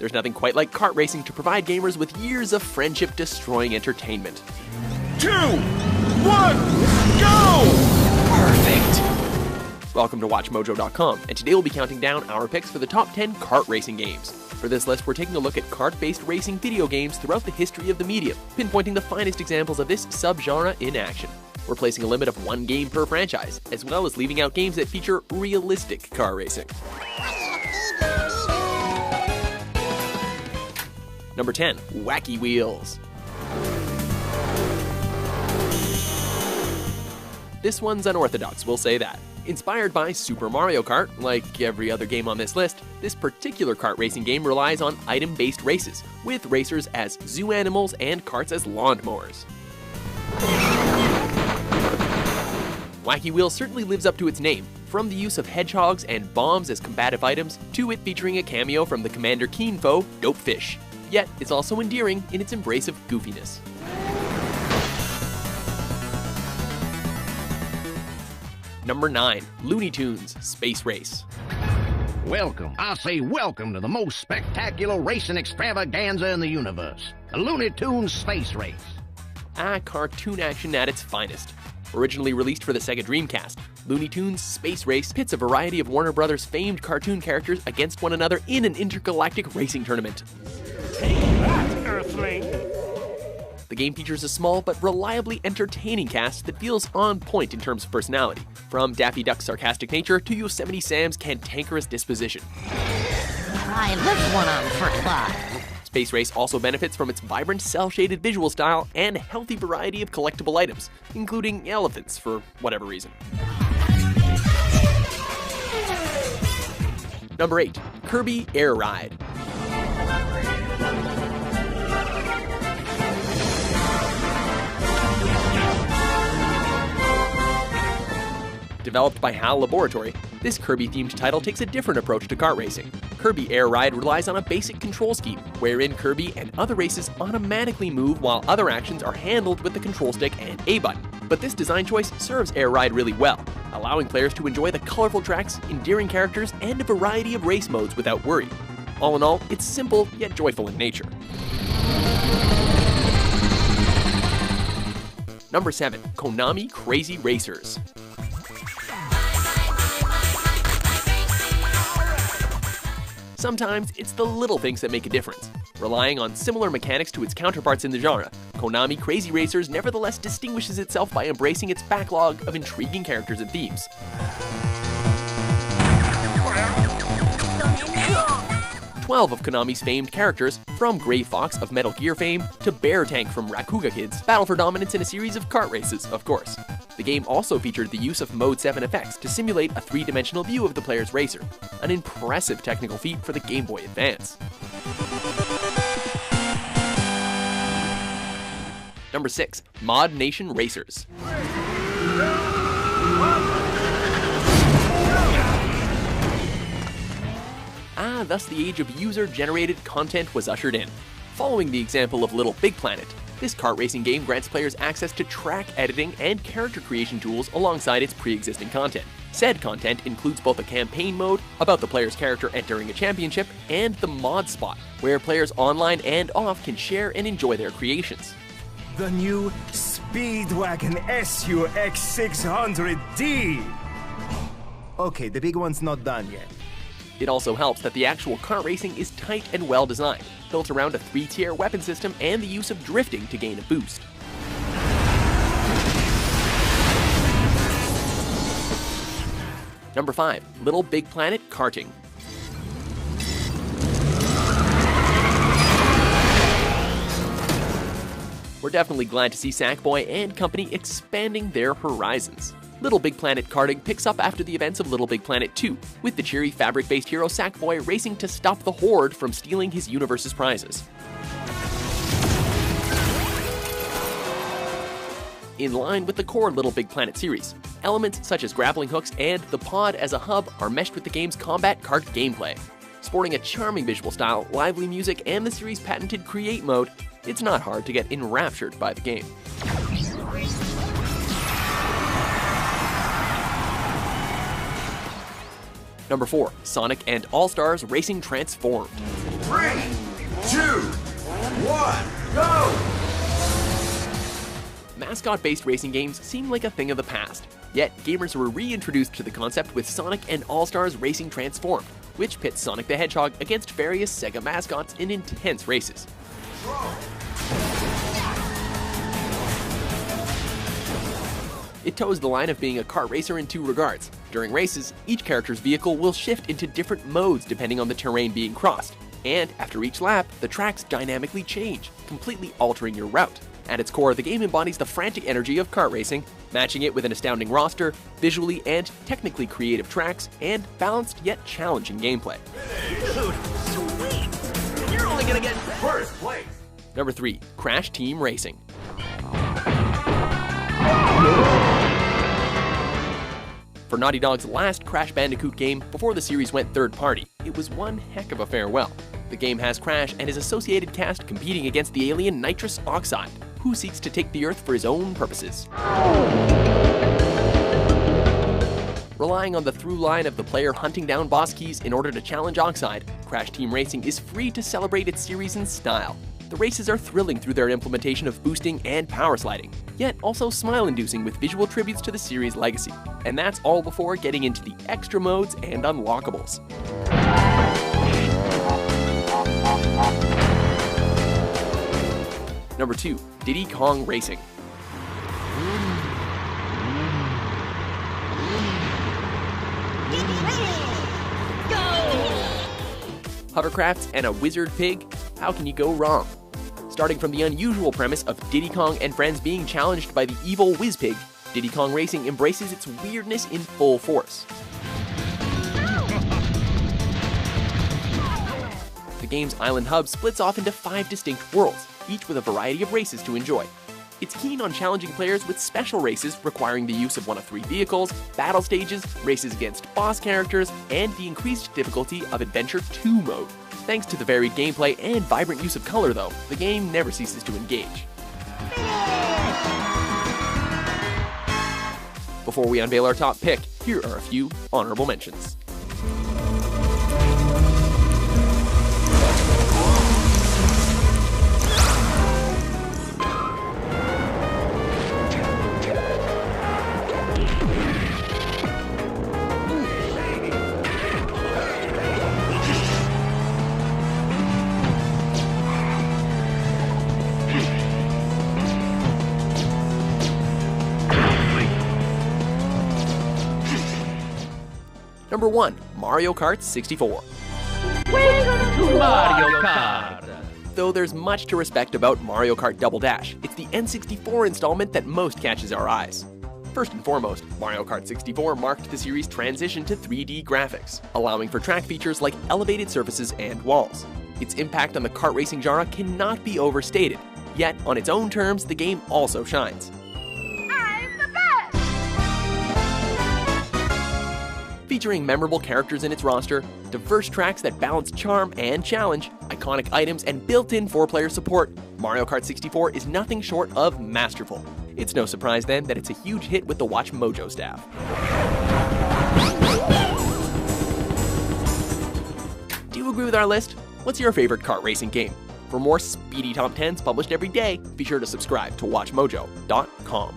There's nothing quite like kart racing to provide gamers with years of friendship-destroying entertainment. 2, 1, go! Perfect! Welcome to WatchMojo.com, and today we'll be counting down our picks for the top 10 kart racing games. For this list, we're taking a look at kart-based racing video games throughout the history of the medium, pinpointing the finest examples of this subgenre in action. We're placing a limit of 1 game per franchise, as well as leaving out games that feature realistic car racing. Number 10, Wacky Wheels. This one's unorthodox, we'll say that. Inspired by Super Mario Kart, like every other game on this list, this particular kart racing game relies on item-based races, with racers as zoo animals and karts as lawnmowers. Wacky Wheels certainly lives up to its name, from the use of hedgehogs and bombs as combative items, to it featuring a cameo from the Commander Keen foe, Dopefish. Yet, it's also endearing in its embrace of goofiness. Number 9, Looney Tunes Space Race. Welcome, I say welcome to the most spectacular racing extravaganza in the universe, the Looney Tunes Space Race. Cartoon action at its finest. Originally released for the Sega Dreamcast, Looney Tunes Space Race pits a variety of Warner Brothers' famed cartoon characters against one another in an intergalactic racing tournament. Take that, Earthling! The game features a small but reliably entertaining cast that feels on point in terms of personality, from Daffy Duck's sarcastic nature to Yosemite Sam's cantankerous disposition. Try this one on for Clyde. Space Race also benefits from its vibrant, cel-shaded visual style and a healthy variety of collectible items, including elephants for whatever reason. Number 8, Kirby Air Ride. Developed by HAL Laboratory, this Kirby-themed title takes a different approach to kart racing. Kirby Air Ride relies on a basic control scheme, wherein Kirby and other races automatically move while other actions are handled with the control stick and A button. But this design choice serves Air Ride really well, allowing players to enjoy the colorful tracks, endearing characters, and a variety of race modes without worry. All in all, it's simple yet joyful in nature. Number 7, Konami Crazy Racers. Sometimes it's the little things that make a difference. Relying on similar mechanics to its counterparts in the genre, Konami Crazy Racers nevertheless distinguishes itself by embracing its backlog of intriguing characters and themes. 12 of Konami's famed characters, from Gray Fox of Metal Gear fame to Bear Tank from Rakuga Kids, battle for dominance in a series of kart races, of course. The game also featured the use of Mode 7 effects to simulate a 3-dimensional view of the player's racer, an impressive technical feat for the Game Boy Advance. Number 6, Mod Nation Racers. Thus the age of user-generated content was ushered in. Following the example of Little Big Planet, this kart racing game grants players access to track editing and character creation tools alongside its pre-existing content. Said content includes both a campaign mode, about the player's character entering a championship, and the mod spot, where players online and off can share and enjoy their creations. The new Speedwagon SUX 600D! Okay, the big one's not done yet. It also helps that the actual kart racing is tight and well designed, built around a 3-tier weapon system and the use of drifting to gain a boost. Number 5, Little Big Planet Karting. We're definitely glad to see Sackboy and company expanding their horizons. Little Big Planet Karting picks up after the events of Little Big Planet 2, with the cheery fabric-based hero Sackboy racing to stop the Horde from stealing his universe's prizes. In line with the core Little Big Planet series, elements such as grappling hooks and the pod as a hub are meshed with the game's combat kart gameplay. Sporting a charming visual style, lively music, and the series' patented Create mode, it's not hard to get enraptured by the game. Number 4, Sonic and All-Stars Racing Transformed. 3, 2, 1, go! Mascot-based racing games seem like a thing of the past, yet gamers were reintroduced to the concept with Sonic and All-Stars Racing Transformed, which pits Sonic the Hedgehog against various Sega mascots in intense races. It toes the line of being a kart racer in two regards. During races, each character's vehicle will shift into different modes depending on the terrain being crossed, and after each lap, the tracks dynamically change, completely altering your route. At its core, the game embodies the frantic energy of kart racing, matching it with an astounding roster, visually and technically creative tracks, and balanced yet challenging gameplay. Dude, sweet! You're only gonna get First place! Number 3. Crash Team Racing. For Naughty Dog's last Crash Bandicoot game before the series went third-party, it was one heck of a farewell. The game has Crash and his associated cast competing against the alien Nitrous Oxide, who seeks to take the Earth for his own purposes. Relying on the through line of the player hunting down boss keys in order to challenge Oxide, Crash Team Racing is free to celebrate its series in style. The races are thrilling through their implementation of boosting and power sliding, yet also smile-inducing with visual tributes to the series' legacy. And that's all before getting into the extra modes and unlockables. Number 2. Diddy Kong Racing. Hovercrafts and a wizard pig? How can you go wrong? Starting from the unusual premise of Diddy Kong and friends being challenged by the evil Whiz Pig, Diddy Kong Racing embraces its weirdness in full force. The game's island hub splits off into 5 distinct worlds, each with a variety of races to enjoy. It's keen on challenging players with special races requiring the use of one of 3 vehicles, battle stages, races against boss characters, and the increased difficulty of Adventure 2 mode. Thanks to the varied gameplay and vibrant use of color though, the game never ceases to engage. Before we unveil our top pick, here are a few honorable mentions. Number 1. Mario Kart 64. Welcome to Mario Kart! Though there's much to respect about Mario Kart Double Dash, it's the N64 installment that most catches our eyes. First and foremost, Mario Kart 64 marked the series' transition to 3D graphics, allowing for track features like elevated surfaces and walls. Its impact on the kart racing genre cannot be overstated, yet on its own terms, the game also shines. Featuring memorable characters in its roster, diverse tracks that balance charm and challenge, iconic items, and built-in 4-player support, Mario Kart 64 is nothing short of masterful. It's no surprise then that it's a huge hit with the Watch Mojo staff. Do you agree with our list? What's your favorite kart racing game? For more speedy top 10s published every day, be sure to subscribe to WatchMojo.com.